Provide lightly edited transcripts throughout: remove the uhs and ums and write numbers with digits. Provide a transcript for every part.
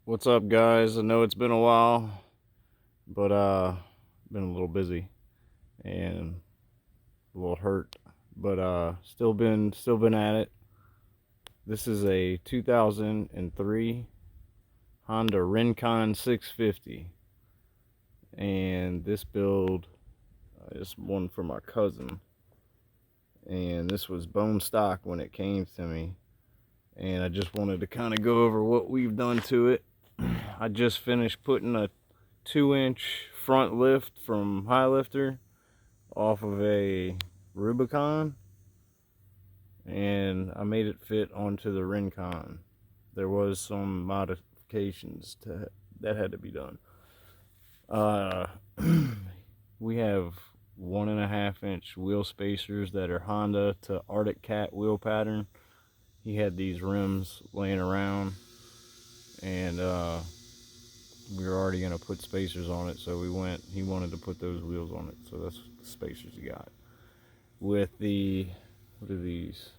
What's up, guys? I know it's been a while, but been a little busy and a little hurt, but still been at it. This is a 2003 Honda Rincon 650, and this build is one for my cousin, and this was bone stock when it came to me, and I just wanted to kind of go over what we've done to it. I just finished putting a 2-inch front lift from High Lifter off of a Rubicon, and I made it fit onto the Rincon. There was some modifications that had to be done. We have 1.5-inch wheel spacers that are Honda to Arctic cat wheel pattern. He had these rims laying around, and we were already going to put spacers on it, so he wanted to put those wheels on it, so that's the spacers he got. With the, what are these?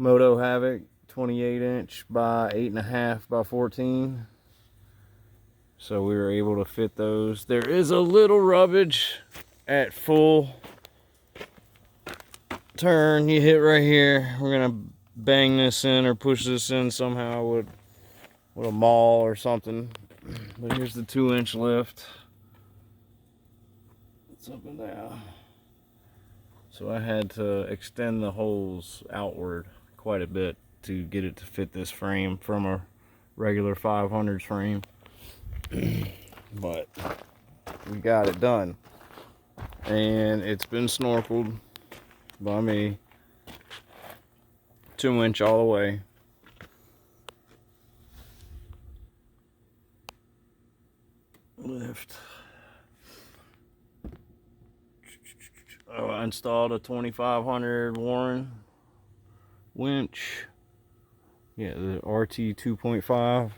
Motohavok 28-inch by 8.5 by 14. So we were able to fit those. There is a little rubbage at full turn. You hit right here. We're going to bang this in or push this in somehow with a maul or something. But here's the 2-inch lift. It's up and down. So I had to extend the holes outward quite a bit to get it to fit this frame from a regular 500s frame. But we got it done. And it's been snorkeled by me. 2-inch all the way. Lift. Oh, I installed a 2500 Warren winch. Yeah, the RT 2.5.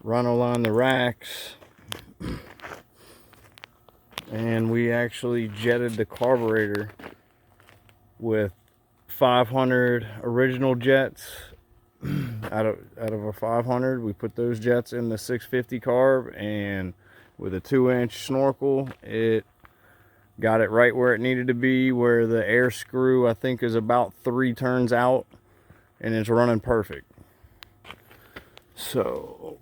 Run-o-line the racks. And we actually jetted the carburetor with 500 original jets. out of a 500, we put those jets in the 650 carb, and with a 2-inch snorkel, it got it right where it needed to be, where the air screw I think is about 3 turns out, and it's running perfect. So,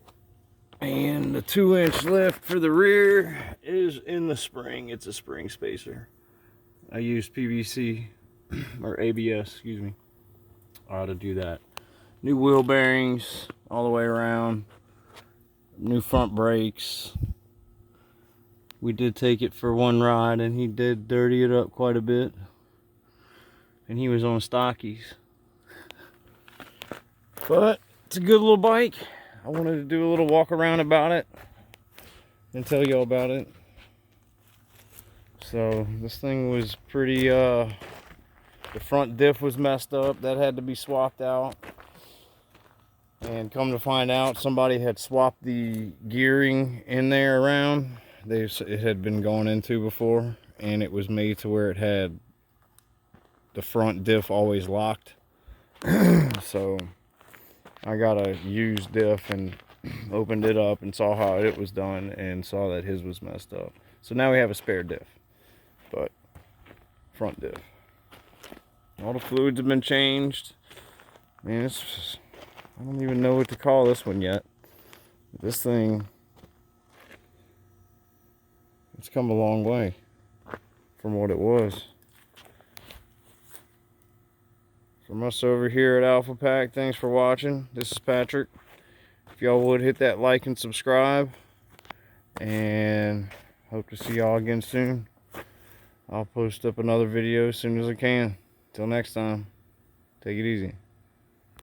and the 2-inch lift for the rear is in the spring. It's a spring spacer. I used PVC or ABS, excuse me, to do that. New wheel bearings all the way around. New front brakes. We did take it for one ride, and he did dirty it up quite a bit. And he was on stockies. But it's a good little bike. I wanted to do a little walk around about it and tell y'all about it. So this thing was pretty, the front diff was messed up. That had to be swapped out. And come to find out, somebody had swapped the gearing in there around. It had been gone into before, and it was made to where it had the front diff always locked. So I got a used diff and opened it up and saw how it was done and saw that his was messed up. So now we have a spare diff, but front diff. All the fluids have been changed. Man, it's just, I don't even know what to call this one yet. This thing, it's come a long way from what it was. From us over here at Alpha Pack, thanks for watching. This is Patrick. If y'all would hit that like and subscribe, and hope to see y'all again soon. I'll post up another video as soon as I can. Till next time, take it easy.